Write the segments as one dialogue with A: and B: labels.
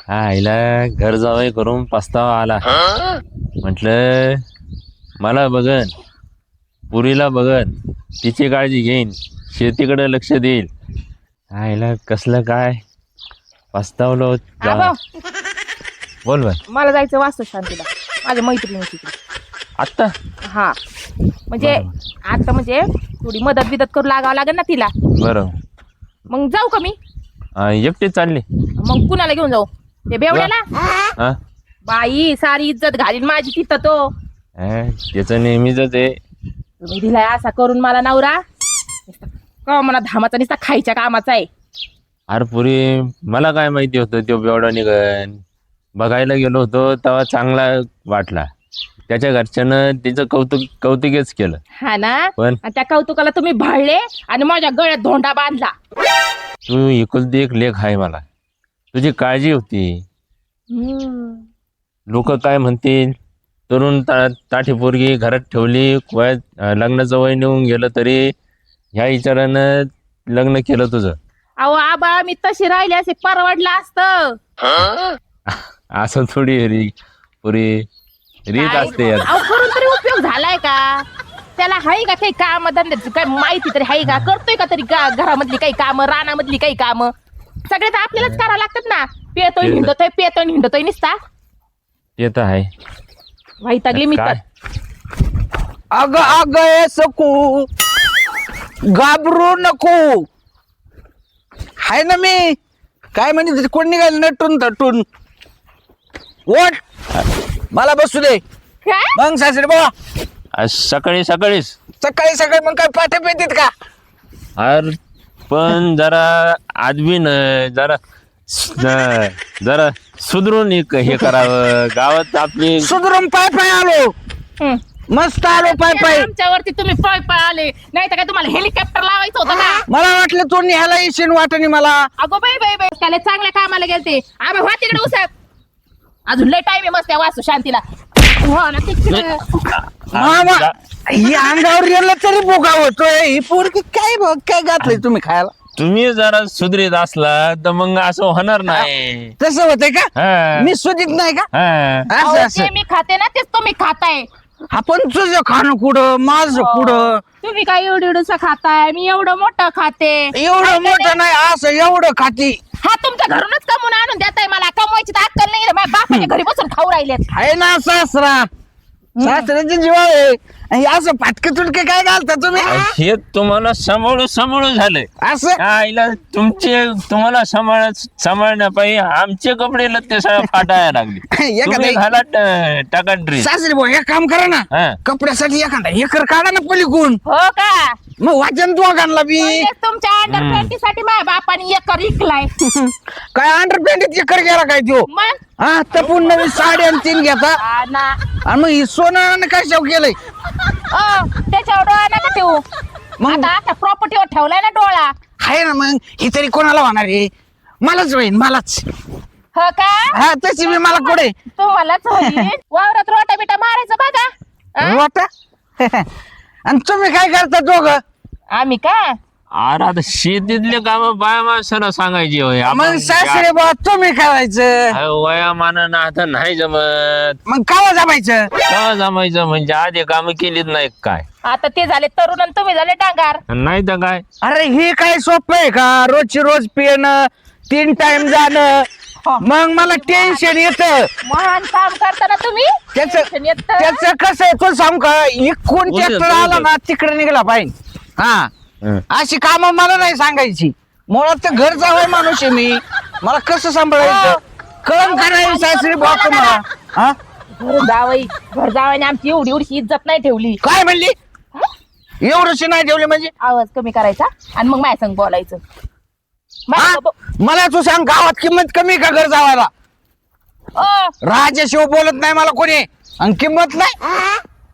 A: हा आईला घर जावई करून पस्तावा आला. म्हटलं मला बघन, पुरीला बघन, तिची काळजी घेईन, शेतीकडे लक्ष देईल. आईला कसलं काय पस्तावलो.
B: आबा,
A: बोल बर.
B: मला जायचं वास्तू शांतीला माझ्या मैत्रिणी तिकडे.
A: आत्ता
B: हा म्हणजे
A: बरोबर.
B: आता म्हणजे थोडी मदत बिदत करू लागावं लागेल ना तिला.
A: बरं.
B: मग जाऊ का मी?
A: एकटे चालले?
B: मग कुणाला घेऊन जाऊ? ते बेवड्याला?
A: हा
B: बाई सारी इज्जत घालीन माझी तिथं तो.
A: त्याचं नेहमीच आहे.
B: तुम्ही दिलाय असा करून मला नवरा, का मला धामाचा नुसता खायच्या कामाचा आहे.
A: अरे पुरी मला काय माहिती होतं तो बेवडा निघन. बघायला गेलो होतो तेव्हा चांगला वाटला. त्याच्या घरच्यानं तिचं कौतुकच केलं.
B: हा ना,
A: पण
B: आणि त्या कौतुकाला तुम्ही भाळले आणि माझ्या गळ्यात धोंडा बांधला.
A: तू एकुलती एक लेख आहे मला. तुझी काळजी होती. लोक काय म्हणतील. तरुण ताठी पोरगी घरात ठेवली, लग्नाचं वय नेऊन गेलं तरी ह्या विचारानं लग्न केलं तुझं.
B: अहो आबा, मी तशी राहिली असे परवडलं असतं.
A: असं थोडी पुरी रीत असते यार.
B: अहो करून तरी उपयोग झालाय का? त्याला हाय का काही काम धंद्याची काय माहिती तरी हाय का? करतोय का तरी घरामधली काही काम, रानामधली काही काम? सगळे तर आपल्यालाच करावं लागतात ना. पेतोय हिंडतोय निसता.
A: ते तर आहे.
B: वैतागली मी तर.
C: अग अग ए सकू, घाबरू नको. हाय ना मी. काय म्हणजे कोण निघाल नटून थटून. ओट मला बसू दे.
B: काय?
C: मग सासरे बाबा
A: आज सकाळीच
C: सकाळी सकाळी मग काय पाठे पेतीत का?
A: अरे पण जरा आदबीन जरा सुधरून हे करावं. गावात आपली
C: सुधरून पाय पाय आलो.
B: हं.
C: मस्त आलो पाय पाय.
B: आमच्यावरती तुम्ही पळ आले नाही तर काय तुम्हाला हेलिकॉप्टर लावायचं होतं का?
C: मला वाटलं तू निघाला येशील वाटणी मला.
B: अगो बाई त्याला चांगल्या कामाला गेलते. आम्ही हो तिकडे उसात अजून लय टाइम आहे मस्त त्या वास्तू शांतीला. हो ना तिकडे.
C: मामा ही अंगावर गेलं तरी बोगा होतोय. ही पोरगी काय बघ काय घातलंय तुम्ही खायला.
A: तुम्ही जरा सुधरीत असला तर मग असं होणार नाही.
C: तसं होतंय का?
A: हा.
C: मी सुधीत नाही का?
A: हा.
B: अहो,
C: असं असं
B: जे मी खाते ना तेच तुम्ही खाताय.
C: आपण तुझं खाणं कुठं माझं कुठं.
B: तुम्ही काय एवढं खाताय, मी एवढं मोठं खाते.
C: एवढं मोठं नाही असं एवढं खाती.
B: हा तुमच्या घरूनच कमवून आणून देताय मला. कमवायची तर अक्कल नाही. माझ्या बापाच्या घरी बसून खाऊ राहिलेत.
C: आहे ना सासरा. सासऱ्याची जीवा आहे. आणि असं फाटके तुटके काय घालता तुम्ही?
A: हे तुम्हाला सांभाळून झालंय.
C: असं
A: आईला तुम्हाला सांभाळण्यापायी आमचे कपडे लत्ते सगळं फाटायला लागले. तुम्ही
C: एखादा
A: घाला टाका ड्रेस.
C: सासरे भाऊ एक काम करा ना.
A: हा.
C: कपड्यासाठी एखादा एकर काढा ना पलीकडून.
B: हो का?
C: मग वाचन तू आणला बी.
B: म्हणजेच तुमच्या अंडर 20 साठी माझ्या बापाने एकर इकलाय.
C: काय अंडर पॅन्टीत एकर गेला काय तो?
B: मग
C: हा तपून नवीन साडे आणि 3 घेता.
B: हा ना.
C: आणि मग ही सोनं काय शेव केलंय?
B: त्याच्यावर डोळा नका ठेवू.
C: मग?
B: आता प्रॉपर्टीवर ठेवलाय ना डोळा.
C: आहे ना मग ही तरी कोणाला होणार आहे? मलाच होईन मलाच.
B: हो का?
C: हा तशी मी मला कुठे
B: तुम्हालाच होईल. वावरात रोटा बिटा मारायचं बघा. हा?
C: वाटा. आणि तुम्ही काय करता दोघं?
B: आम्ही का?
A: अरे आता शेतीतले काम बाया माणसाला सांगायची होय.
C: मग सासरे बा तुम्ही करायचं.
A: वयामानानं आता नाही जमत.
C: मग कावा जमायचं?
A: का जमायचं म्हणजे आधी काम केलीच नाही काय?
B: आता ते झाले तरुण आणि तुम्ही झाले डांगार.
A: नाही तर काय.
C: अरे हे काय सोपं आहे का? रोजची रोज पिणं 3 टाइम जाणं. मग मला टेन्शन येतं.
B: महान काम करताना तुम्ही tension येतं.
C: त्याच कसं आहे तो सांग का? कोण
A: बोलू दे,
C: ट्रॅक्टर
A: बोलू
C: आला
A: दे.
C: ना तिकडे निघाला पाहिजे. हा अशी काम मला नाही सांगायची. मुळात तर घर जावं माणूस आहे मी. मला कसं सांभाळायचं कळम का नाही सासरी बाप मला. हा
B: घर जावयाने आमची एवढी इज्जत नाही ठेवली.
C: काय म्हणली? एवढंशी नाही ठेवले म्हणजे?
B: आवाज कमी करायचा आणि मग माझ्या संग बोलायचं.
C: हा? मला तू सांग गावात किंमत कमी का घर जावायला? राजाशिव बोलत नाही मला कोणी आणि किंमत नाही.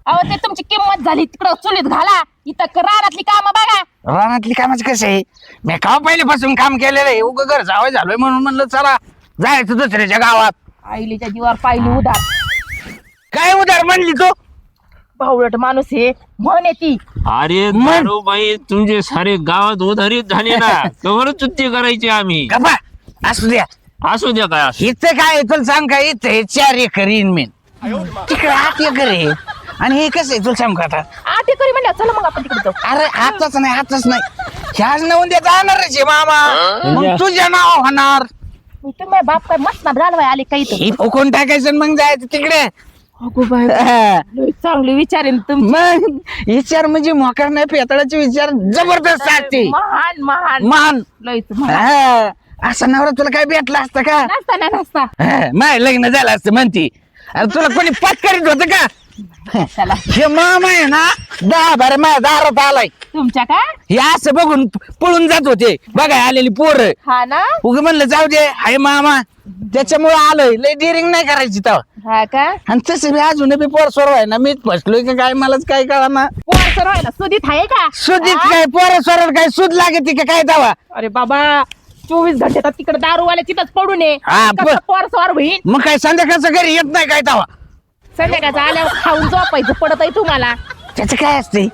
B: अहो ते तुमची किंमत झाली तिकडं चुलीत घाला. इथं रानातली कामं बघा.
C: रानातली कामाचं कसं आहे? मी का पहिल्यापासून काम केलेलं आहे. उग घर जावं झालोय म्हणून म्हणलं चला जायचं दुसऱ्याच्या गावात.
B: आईलीच्या जीवावर पाहिली उधार.
C: काय उधार म्हणली तू?
B: भावळट माणूस हे म्हणे ती.
A: अरे दारू बाई तुमचे सारे गावात उधारीत झाले ना. कवर चुत्ती करायची आम्ही.
C: गप्पा असू द्या.
A: असू द्या काय असू.
C: इथं काय तुला सांग का इथं हे 4 एकर इनमेन तिकडे 8 एकर आहे आणि हे कसं आहे तुला सांग का आता
B: आठ एकर म्हणलं चला मग आपण तिकडे जाऊ.
C: अरे आताच नाही ह्याच ना उद्या जाणारच आहे मामा मग तुझ्या नाव होणार
B: तुम्ही बाप काय मस्त ना घालवाय आले काही तर
C: ही फुकून टाकायचं आणि मग जायचं तिकडे
B: अगो बाय
C: हा.
B: लय चांगली विचारेन तुम्ही
C: मग विचार म्हणजे मोकार नाही पेतळाचे विचार जबरदस्त असते
B: महान महान
C: मान
B: लयच महान.
C: हा. असा नवरा तुला काय भेटला असता का
B: नसता ना नसता
C: माय लग्न झालं असतं म्हणती अरे तुला कोणी पाच करीत होत का
B: चला
C: हे मामा आहे ना 10-12 माझ्या दारात आलाय
B: तुमच्या का
C: हे असं बघून पळून जात होते बघा आलेली पोर
B: हा ना
C: उग म्हणलं जाऊ दे हाय मामा त्याच्यामुळे आलोय लय डिरिंग नाही करायची तेव्हा
B: हा का
C: आणि तसं बी अजून बी पोर सोरवाय ना मीच फसलोय का काय मलाच काय कळा ना
B: पोरसर व्हायला सुदीत आहे का
C: सुधीत
B: हा?
C: काय पोर सोराला काय सूद लागते का काय दावा
B: अरे बाबा 24 घंटे तर तिकडे दारूवाल्या तिथंच पडून
C: हा,
B: पोरसवार होईल
C: मग काय संध्याकाळचं घरी येत नाही काय दावा
B: संध्याकाळचं आल्यावर खाऊन झोपायचं पडत आहे तुम्हाला
C: त्याचं काय असते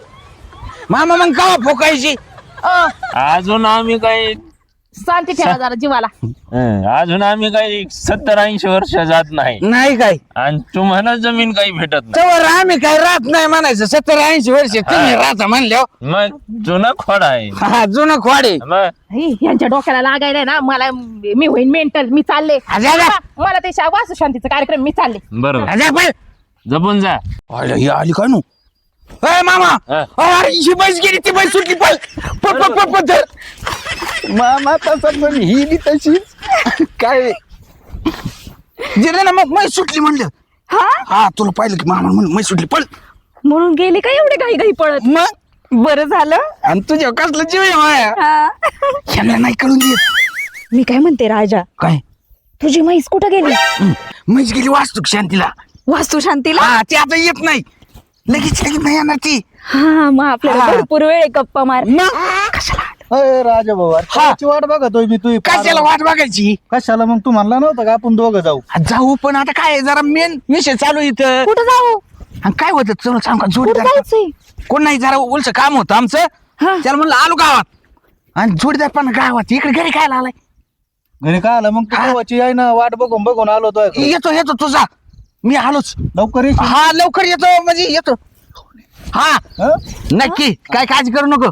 C: मामा मग कवा फोकायची
A: अजून आम्ही काही
B: शांती ठेवा जरा जीवाला
A: अजून आम्ही काही 70-80 वर्ष जात नाही
C: नाही काय
A: आणि तुम्हाला जमीन काही भेटत नाही.
C: तर आम्ही काय राहत नाही म्हणायचं 70-80 वर्ष तुम्ही राहता म्हणल्यावर
A: मग जुना खोड आहे
C: हा जुनं खोडे
A: मग
B: यांच्या डोक्याला लागायला ना मला मी होईन मेंटल मी चालले मला ते वास्तू शांतीचा कार्यक्रम मी चालले
A: बरोबर जपून जा.
C: ही आली काय नु ए मामा
A: हा.
C: अरे ही बैस गेली ती बैस सुटली पळ पळ पळ पळ पळ धर. मामा तसं पण ही बी तशीच काय गेले ना मग मै सुटली म्हणलं हा तुला पाहिलं की मामा म्हणून मै सुटली पळ
D: म्हणून गेले का एवढे घाई घाई पळत
C: मग
D: बरं झालं
C: आणि तुझ्या कसलं जीव आहे माया
D: हा.
C: ह्यांना नाही कळून देत
D: मी काय म्हणते राजा
C: काय
D: तुझी म्हैस कुठं गेली
C: म्हैस गेली वास्तुक शांतीला
D: वास्तू शांतीला
C: हा ती आता येत नाही लगेच नाही येणार ती
D: हा मग आपल्याला
C: हा.
D: भरपूर वेळ आहे गप्पा मार
C: मग
E: अरे राजा भाऊ अरे
C: हा.
E: त्याची वाट बघतोय मी तुझी
C: कशाला वाट बघायची
E: कशाला मग तू म्हणला नव्हता का आपण दोघं जाऊ
C: जाऊ पण आता काय जरा मेन विषय चालू इथं
D: कुठं जाऊ
C: आणि काय होतं चल सांग का
D: कुठं
C: जोडीदार
D: जायचंय
C: कोण नाही जरा उलच काम होतं आमचं
D: हा.
C: त्याला म्हणलं आलो गावात आणि जोडीदार पण गावात इकडे घरी काय आलाय
E: घरी काय आलं मग तू
C: हा.
E: देवाची आहे ना वाट बघून बघून आलो तो
C: येतो येतो तुझा मी आलोच
E: लवकर येशील.
C: हा लवकर येतो म्हणजे येतो हा
E: हं?
C: नक्की काय काळजी करू नको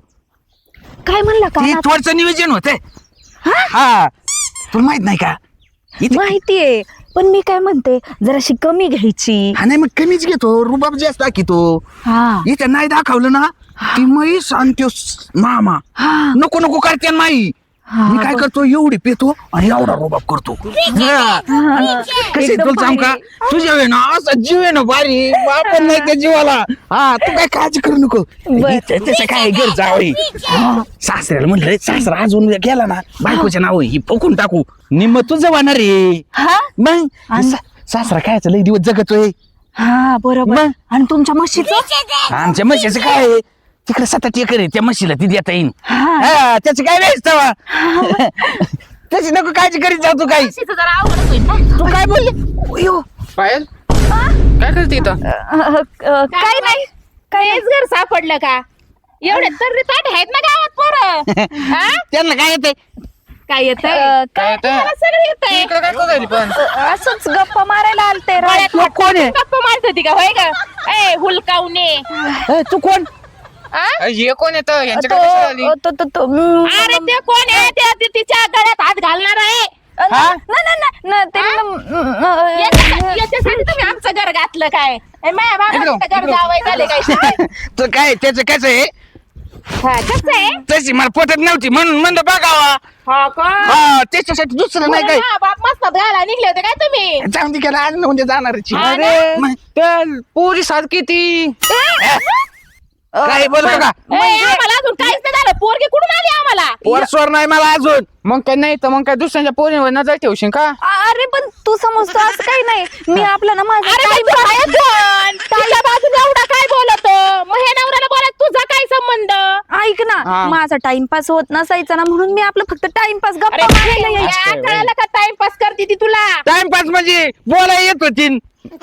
D: काय म्हणला का
C: ती थोडचं नियोजन होतंय हा तुला माहित नाही का इथे
D: माहितीये पण मी काय म्हणते जराशी कमी घ्यायची
C: हा नाही मग कमीच घेतो रुबाब जास्त दाखवतो
D: हा
C: इथं नाही दाखवलं ना ती म्हैस आणि त्यो मामा
D: हा.
C: नको नको करते माई
D: हा,
C: मी काय करतो एवढी पेतो आणि एवढा रुबाब करतो कसे
D: एकदम
C: तुला सांग का
D: भारी.
C: तुझ्या आहे ना असा जीव आहे ना भारी आपण नाही त्या जीवाला हा तू काय काळजी करू नको
D: बर.
C: त्याचं काय घर जावई सासऱ्याला म्हणलं सासरा अजून गेला ना बायकोच्या नाव ही फुकून टाकू निम्म तुझं वाहणार रे
D: हा
C: मग सासरा कायचं लई दिवस जगतोय
D: हा बरोबर
C: मग?
D: आणि तुमच्या म्हशीचं
C: आमच्या म्हशीचं काय आहे? तिकडे 7 एकर आहे त्या म्हशीला ती देता येईन
D: हा.
C: हा, त्याची काय वेळेस तवा त्याची नको काळजी करीत जाऊ तू काही
B: म्हशीचं जरा आवडत होईल ना
C: तू काय बोलली अयो,
F: पायल काय करते इथं
D: काय नाही
B: काहीच घर सापडलं का एवढे तर ताट आहेत ना गावात पोरं
C: त्यांना काय येते
B: काय येत
D: काय
B: सगळं येतंय
F: इकडे काय करायली पण
D: असंच गप्पा मारायला आलते
C: कोण आहे
B: गप्पा मारत होती का होय का ए हुलकावणे
C: तू कोण
B: आ?
F: हे कोण येतं यांच्याकडे कशाला आली?
B: अरे ते कोण आहे ते तिच्या गळ्यात हात घालणार आहे याच्यासाठी तुम्ही आमचं घर घातलं काय ए, माझ्या बाबाचं घर जावई झाले काय
C: तू काय त्याचं कसं आहे
B: हा, कसं आहे
C: तशी मला पटत नव्हती म्हणून म्हणलं बघावा
B: हा का
C: हा त्याच्यासाठी दुसरं नाही काय
B: हा, बाप मस्त घाला निघले होते काय तुम्ही
C: जाऊन गेला आज ना उद्या जाणार
B: हा ना?
F: अरे त्या पोरी सारखी ती
C: काय बोलतो का
B: ए, आम्हाला अजून काहीच नाही झालं पोरगी कुठून आली आम्हाला
C: वर्षवर नाही मला अजून
F: मग काय नाही तर मग काय दुसऱ्यांच्या पोरीवर नजर ठेवशील का
D: अरे पण तू समजतो असं काही नाही मी आपला ना माझा
B: अरे पण तू आहे कोण? तुझ्या बाजूला एवढा काय बोलतो मग हे नवऱ्याला बोलत तुझा काय संबंध
D: ऐक ना
F: हा.
D: माझा टाइमपास होत नसायचा ना म्हणून मी आपलं फक्त टाइमपास
B: अरे
D: गप्पा मारायला यायची.
B: कळालं का टाइमपास करते ती तुला
C: टाइमपास म्हणजे बोला येत होती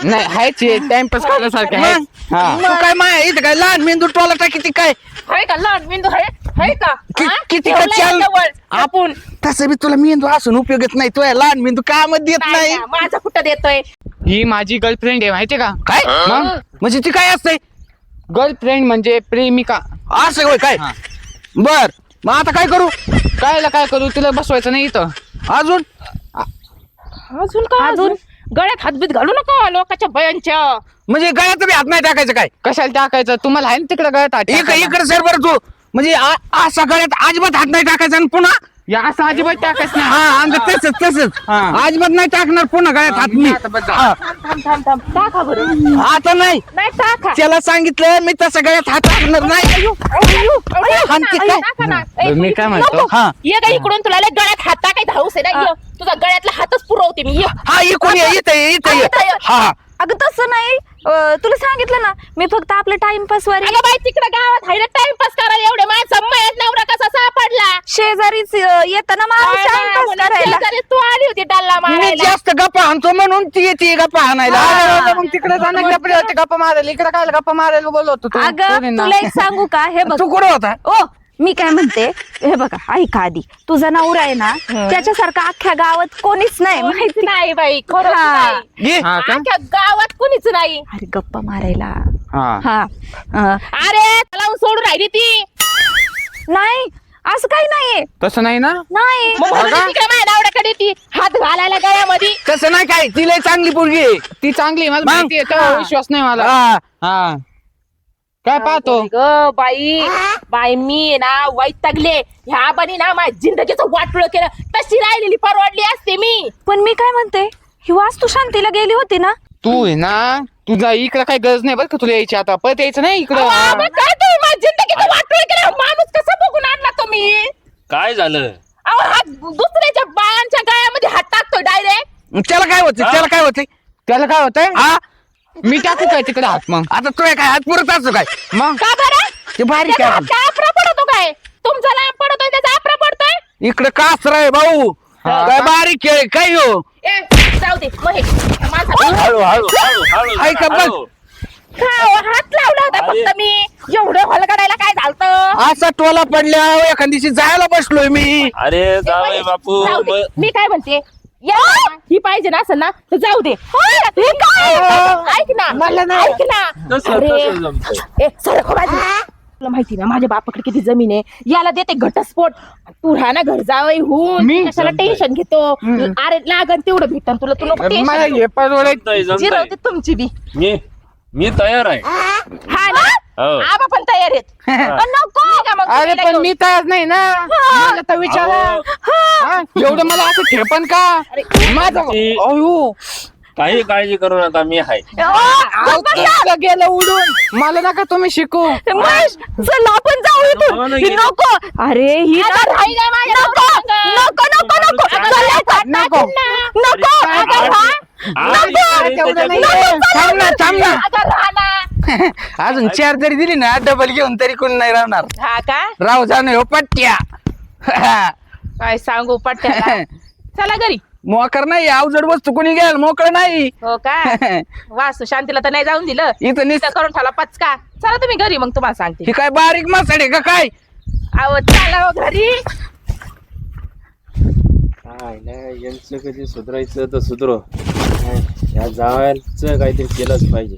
F: नाही हायचे टाइमपास करण्यासारखे
C: मग?
F: आहे हा
C: तू काय माय इथं काय लहान मेंदू टोला टाकी ती काय
B: होय का लहान बिंदू आहे हाय का हा?
C: किती
B: ठेवलाय
C: का चाल
B: जवळ. आपण
C: तसं बी तुला मेंदू असून उपयोगच नाही तुझ्या लहान मेंदू काम देत नाही
B: माझा कुठं देतोय
F: ही माझी गर्लफ्रेंड आहे माहितीये का
C: काय
F: मग
C: म्हणजे ती काय असते
F: गर्लफ्रेंड म्हणजे प्रेमिका.
C: असं होय काय बर मग आता काय करू
F: काय करू तिला बसवायचं नाही इथं.
C: अजून
B: अजून काय अजून गळ्यात हातबीत घालू नका लोकांच्या बयांच्या.
C: म्हणजे गळ्यात बी हात नाही टाकायचं काय
F: कशाला टाकायचं तुम्हाला आहे ना तिकडे गळ्यात हात टाकायला.
C: इकडे सर बरं तू म्हणजे असा गळ्यात अजिबात हात नाही टाकायचा आणि पुन्हा
F: या असं अजिबात टाकायचं नाही.
C: हा आणि तसंच
F: हा.
C: अजिबात नाही टाकणार पुन्हा गळ्यात हात मी
F: आता बस जा.
C: हा.
B: थांब टाका बरं.
C: आता नाही
B: नाही टाका.
C: त्याला सांगितलं मी तसं गळ्यात हात टाकणार नाही हाणते काय?
B: टाका ना.
F: बरं, मी काय म्हणतो?
B: नको.
C: हा.
B: ये का इकडून तुला लय गळ्यात हात टाकायचा हौस आहे ना ये. तुझा गळ्यातला हातच पुरवते मी ये.
C: हा इकडून ये इथं ये हा
D: अगं तसं नाही तुला सांगितलं ना मी फक्त आपलं टाइमपास वर
B: अगं बाई तिकडे गावात हाय ना टाइमपास करायला एवढे माझा मयात नवरा कसा सापडला.
D: शेजारीच येताना माणूस टाइमपास करायला
B: शेजारी तू आली होती डल्ला
C: मी
B: मारायला.
C: जास्त गप्पा हाणतो म्हणून ती येते गप्पा हाणायला
F: अरे, मग तिकडे जाणं डबडे होते गप्पा मारायला इकडे काय गप्पा मारायला बोलवतो तू
D: अगं
F: पोरींना.
D: तुला एक सांगू का हे बघ
C: तू कुठं होता
D: ओ मी काय म्हणते हे बघा ऐका आधी तुझा नवरा आहे ना त्याच्यासारखा अख्ख्या गावात कोणीच नाही
B: कोणीच
D: माहिती
B: नाही बाई खरंच
D: हा.
B: नाही.
C: ये
F: हा का?
B: अख्ख्या गावात कुणीच नाही.
D: अरे गप्पा मारायला
F: हा
D: हा
B: अरे त्याला सोडून राहिली ती.
D: नाही असं काही नाहीये
F: तसं नाही ना.
D: नाही
B: मग म्हणून तिकडे माझ्या नवऱ्याकडे ती हात घालायला गळ्यामध्ये.
C: तसं नाही काय तिला चांगली पोरगी आहे.
F: ती चांगली आहे, मला
C: मग?
F: माहिती आहे तेव्हा विश्वास नाही मला.
C: हा.
F: हा काय पाहतो
B: ग बाई बाई मी ना वैतागले ह्या बानी ना माझ्या जिंदगीचं वाटोळं केलं. तशी राहिलेली परवडली असते मी.
D: पण मी काय म्हणते ही वास्तू शांतीला गेली होती ना
F: तू आहे ना तुझा इकडे काही गरज नाही बरं का तुला यायची आता परत यायचं नाही इकडं.
B: अहो, मग काय तुम्ही माझ्या जिंदगीचं वाटोळं केलं. माणूस कसा बघून आणला तुम्ही.
A: काय झालं
B: अहो हात दुसऱ्याच्या बायांच्या गळ्यामध्ये हात टाकतोय डायरेक्ट.
C: त्याला काय होतं त्याला काय होतंय
F: त्याला काय होतंय
C: हा
F: मी टाकू काय तिकडे हात मग.
C: आता तो काय हात पुरत असतो काय
F: मग
B: का बरं
C: ते बारीक
B: त्याचा
C: आहे
B: हात काय आपरा पडतो काय. तुमचा लांब पडतोय त्याचा आपरा पडतोय.
C: इकडे कासरा आहे भाऊ काय बारीक आहे काय हो
B: ए जाऊ दे मग हे माझा
A: हळू हळू हळू हळू
C: ऐका बघ.
A: हळू.
B: खाव हात लावला होता
A: अरे.
B: फक्त मी. एवढं हलगडायला काय झालतं.
C: असा टोला पडल्या एखाद दिवशी जायला बसलोय मी
A: अरे जावई बापू
B: जाऊ दे.
A: मग-
B: मी काय म्हणते या ही पाहिजे ना असेल ना तर जाऊ दे. ऐक ना ऐक ना
A: तसं-
B: अरे
A: तसं जमतंय.
B: ए सरक हो बाजू. तुला माहिती ना माझ्या बापाकडे किती जमीन आहे. याला देते घटस्फोट. तू राहा ना घर जावई होऊन
F: मी?
B: कशाला टेन्शन घेतो. अरे लागन तेवढं भेटन तुला. तू नको
F: मला
B: टेन्शन
F: हे परवडाय
A: जमतंय, जमतंय.
B: जिरवते तुमची बी.
A: मी तयार आहे
B: हा ना
A: हो.
B: आबा पण तयार आहेत. पण नको का मग
F: अरे
B: मुलीला
F: पण
B: घेऊन?
F: मी तयार नाही ना मला तर विचारा
A: अहो.
F: हा? एवढं मला असं ठेपण का माझं
A: ती-
F: अयो
A: काही काळजी करू नका मी आहे
F: अहो, तुमचं गेलं उडून मला नका तुम्ही शिकू.
D: महेश, चल आपण जाऊ
A: हो
D: इथून
A: ना,
D: ही
A: ये.
D: नको अरे ही
B: आता
D: ना-
B: राही नाही माझ्या
D: नको
B: नवऱ्यासंग.
D: नको नको नको
A: अगं,
D: चल आता.
F: नको.
D: नको
F: काय
D: अगं,
A: आज-
D: हा?
A: आज
F: नको. तेवढं नाही.
C: थांब ना थांब ना
B: अगं राहा ना.
C: अजून चार जरी दिली ना डबल घेऊन तरी कोण नाही राहणार
B: हा का
C: राव जाणं हो पट्ट्या
B: काय सांगू पट्ट्याला. चला घरी.
C: मोकर नाही अवजड वस्तू कोणी घ्याल मोकळं नाही
B: हो का वास्तू शांतीला तर नाही जाऊन दिलं.
C: इथं निस
B: इथं करून ठेवला पचका. चला तुम्ही घरी मग तुम्हाला सांगते.
C: ही काय बारीक मासाडे का काय
B: अहो चला हो घरी.
A: काय नाही यांचं कधी सुधरायचं तर सुधरो या जावायचं काहीतरी केलंच पाहिजे.